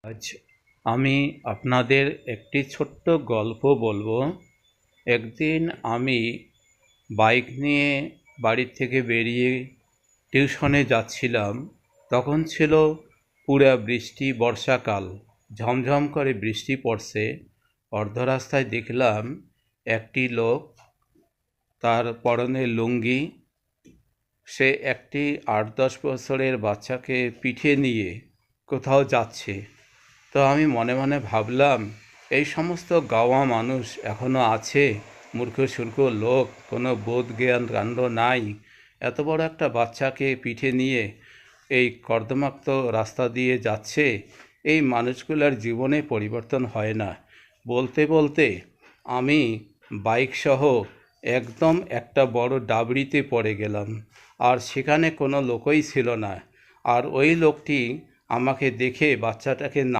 আজ আমি আপনাদের একটি ছোট্ট গল্প বলবো। একদিন আমি বাইক নিয়ে বাড়ির থেকে বেরিয়ে টিউশনে যাচ্ছিলাম। তখন ছিল পুরা বৃষ্টি, বর্ষাকাল, ঝমঝম করে বৃষ্টি পড়ছে। অর্ধ রাস্তায় দেখলাম একটি লোক, তার পরনে লুঙ্গি, সে একটি ৮-১০ বছরের বাচ্চাকে পিঠে নিয়ে কোথাও যাচ্ছে। তো আমি মনে মনে ভাবলাম, এই সমস্ত গাওয়া মানুষ এখনো আছে, মূর্খ সূর্খ লোক, কোনো বোধ জ্ঞান কাণ্ড নাই, এত বড় একটা বাচ্চাকে পিঠে নিয়ে এই কর্দমাক্ত রাস্তা দিয়ে যাচ্ছে। এই মানুষগুলোর জীবনে পরিবর্তন হয় না। বলতে বলতে আমি বাইক সহ একদম একটা বড় ডাবরিতে পড়ে গেলাম। আর সেখানে কোনো লোকই ছিল না। আর ওই লোকটি আমাকে দেখে বাচ্চাটাকে